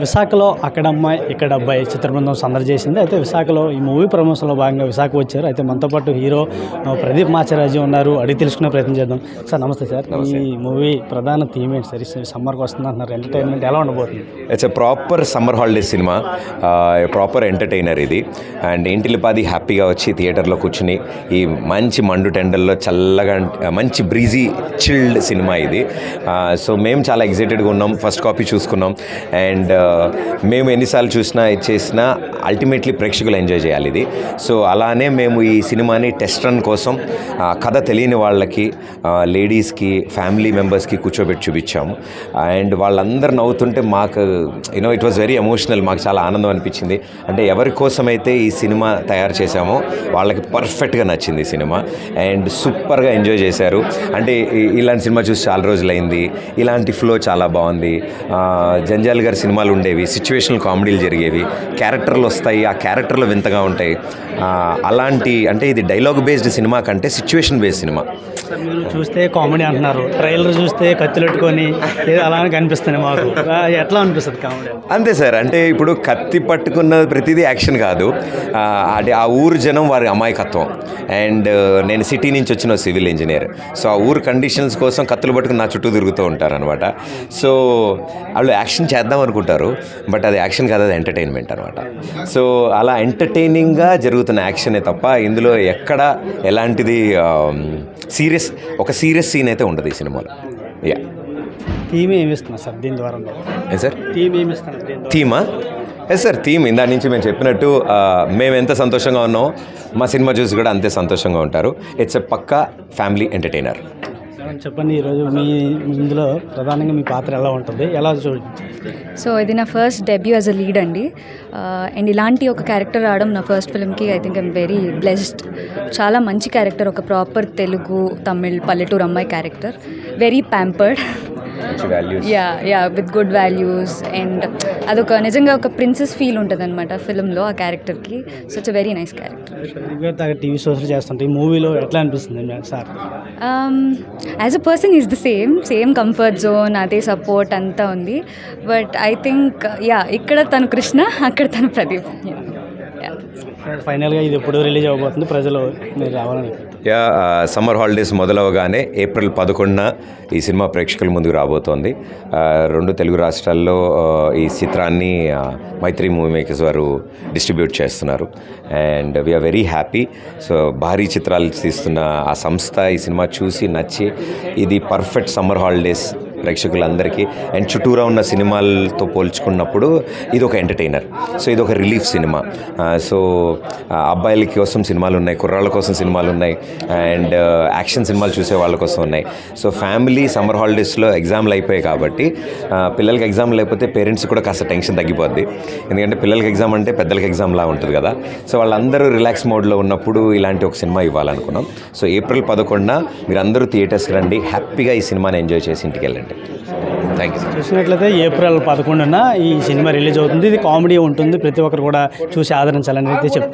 విశాఖలో అక్కడ అమ్మాయి ఇక్కడ అబ్బాయి చిత్ర బృందం సందడి చేసింది. అయితే విశాఖలో ఈ మూవీ ప్రమోషన్లో భాగంగా విశాఖ వచ్చారు. అయితే మనతో పాటు హీరో ప్రదీప్ మాచరాజు ఉన్నారు. అడిగి తెలుసుకునే ప్రయత్నం చేద్దాం. సార్ నమస్తే సార్. ఈ మూవీ ప్రధాన థీమ్ ఏంటి సార్? సమ్మర్కి వస్తుంది అంటున్నారు. ఎంటర్టైన్మెంట్ ఎలా ఉండబోతుంది? It's a proper summer holidays cinema, proper entertainer ఇది. అండ్ ఇంటిలిపాది హ్యాపీగా వచ్చి థియేటర్లో కూర్చుని ఈ మంచి మండు టెండల్లో చల్లగా మంచి బ్రీజీ చిల్డ్ సినిమా ఇది. సో మేము చాలా ఎగ్జైటెడ్గా ఉన్నాం. ఫస్ట్ కాపీ చూసుకున్నాం. అండ్ మేము ఎన్నిసార్లు చూసినా చేసినా అల్టిమేట్లీ ప్రేక్షకులు ఎంజాయ్ చేయాలి ఇది. సో అలానే మేము ఈ సినిమాని టెస్ట్ రన్ కోసం కథ తెలియని వాళ్ళకి, లేడీస్కి, ఫ్యామిలీ మెంబర్స్కి కూర్చోబెట్టి చూపించాము. అండ్ వాళ్ళందరూ నవ్వుతుంటే మాకు ఇట్ వాజ్ వెరీ ఎమోషనల్. మాకు చాలా ఆనందం అనిపించింది. అంటే ఎవరి కోసమైతే ఈ సినిమా తయారు చేశామో వాళ్ళకి పర్ఫెక్ట్గా నచ్చింది ఈ సినిమా. అండ్ సూపర్గా ఎంజాయ్ చేశారు. అంటే ఇలాంటి సినిమా చూసి చాలా రోజులైంది. ఇలాంటి ఫ్లో చాలా బాగుంది. జంజాల్ గారి సినిమాలు ఉండేవి, సిచ్యువేషనల్ కామెడీలు జరిగేవి, క్యారెక్టర్లు వస్తాయి, ఆ క్యారెక్టర్లు వింతగా ఉంటాయి. అలాంటి అంటే ఇది డైలాగ్ బేస్డ్ సినిమా కంటే సిచ్యువేషన్ బేస్డ్ సినిమా. మీరు చూస్తే కామెడీ అంటున్నారు, ట్రైలర్ చూస్తే కత్తులు పెట్టుకొని అలానే కనిపిస్తుంది మాకు. ఎట్లా అనిపిస్తుంది కామెడీ? అంతే సార్. అంటే ఇప్పుడు కత్తి పట్టుకున్న ప్రతిదీ యాక్షన్ కాదు, అది ఆ ఊరు జనం వారి అమాయకత్వం. అండ్ నేను సిటీ నుంచి వచ్చిన సివిల్ ఇంజనీర్. సో ఆ ఊరు కండిషన్స్ కోసం కత్తులు పట్టుకుని నా చుట్టూ తిరుగుతూ ఉంటారు అనమాట. సో వాళ్ళు యాక్షన్ చేద్దాం అనుకుంటారు, బట్ అది యాక్షన్ కాదు, అది ఎంటర్టైన్మెంట్ అనమాట. సో అలా ఎంటర్టైనింగ్గా జరుగుతున్న యాక్షనే తప్ప ఇందులో ఎక్కడ ఎలాంటిది ఒక సీరియస్ సీన్ అయితే ఉండదు ఈ సినిమాలో. యా, థీమ్ ఏమి ఇస్తున్నారు సార్ దీని ద్వారా? సార్ థీమ్ ఏమి ఇస్తున్నారు? థీమా? ఎస్ సార్, థీమ్ ఇందా నుంచి మేము చెప్పినట్టు మేము ఎంత సంతోషంగా ఉన్నామో మా సినిమా చూసి కూడా అంతే సంతోషంగా ఉంటారు. It's a pakka family entertainer. చెప్పండి, ఈరోజు మీ ఇందులో ప్రధానంగా మీ పాత్ర ఎలా ఉంటుంది, ఎలా చూడండి? సో ఇది నా first debut as a lead అండి. అండ్ ఇలాంటి ఒక క్యారెక్టర్ రావడం నా ఫస్ట్ ఫిల్మ్కి I think I'm very blessed. చాలా మంచి క్యారెక్టర్, ఒక ప్రాపర్ తెలుగు తమిళ్ పల్లెటూరు అమ్మాయి character, very pampered, yeah with good values. And అదొక నిజంగా ఒక ప్రిన్సెస్ ఫీల్ ఉంటుంది అనమాట ఫిల్మ్లో ఆ క్యారెక్టర్కి. So it's very nice character. TV shows చేస్తుంటే ఈ మూవీలో ఎట్లా అనిపిస్తుంది sir? As a person is the same comfort zone, అదే సపోర్ట్ అంతా ఉంది. బట్ ఐ థింక్ ఇక్కడ తను కృష్ణ, అక్కడ తను ప్రదీప్. ఫైనల్గా ఇది ఎప్పుడు రిలీజ్ అవ్వబోతుంది? ప్రజలు మీరు రావాలని? సమ్మర్ హాలిడేస్ మొదలవగానే ఏప్రిల్ 11న ఈ సినిమా ప్రేక్షకుల ముందుకు రాబోతోంది. 2 తెలుగు రాష్ట్రాల్లో ఈ చిత్రాన్ని మైత్రి మూవీ మేకర్స్ వారు డిస్ట్రిబ్యూట్ చేస్తున్నారు. And we are very happy. So భారీ చిత్రాలు తీస్తున్న ఆ సంస్థ ఈ సినిమా చూసి నచ్చి ఇది పర్ఫెక్ట్ సమ్మర్ హాలిడేస్ ప్రేక్షకులందరికీ. అండ్ చుట్టూరా ఉన్న సినిమాలతో పోల్చుకున్నప్పుడు ఇది ఒక ఎంటర్టైనర్. సో ఇది ఒక రిలీఫ్ సినిమా. సో అబ్బాయిల కోసం సినిమాలు ఉన్నాయి, కుర్రాళ్ళ కోసం సినిమాలు ఉన్నాయి, అండ్ యాక్షన్ సినిమాలు చూసే వాళ్ళ కోసం ఉన్నాయి. సో ఫ్యామిలీ సమ్మర్ హాలిడేస్లో ఎగ్జామ్లు అయిపోయాయి కాబట్టి పిల్లలకి ఎగ్జామ్ లేకపోతే పేరెంట్స్ కూడా కాస్త టెన్షన్ తగ్గిపోద్ది. ఎందుకంటే పిల్లలకి ఎగ్జామ్ అంటే పెద్దలకి ఎగ్జామ్లా ఉంటుంది కదా. సో వాళ్ళందరూ రిలాక్స్ మోడ్లో ఉన్నప్పుడు ఇలాంటి ఒక సినిమా ఇవ్వాలనుకున్నాం. సో ఏప్రిల్ 11న మీరు అందరూ థియేటర్స్కి రండి, హ్యాపీగా ఈ సినిమాని ఎంజాయ్ చేసి ఇంటికి వెళ్ళండి. Thank you. చూసినట్లయితే ఏప్రిల్ 11న ఈ సినిమా రిలీజ్ అవుతుంది. ఇది కామెడీ ఉంటుంది, ప్రతి ఒక్కరు కూడా చూసి ఆదరించాలని అయితే చెప్తాను.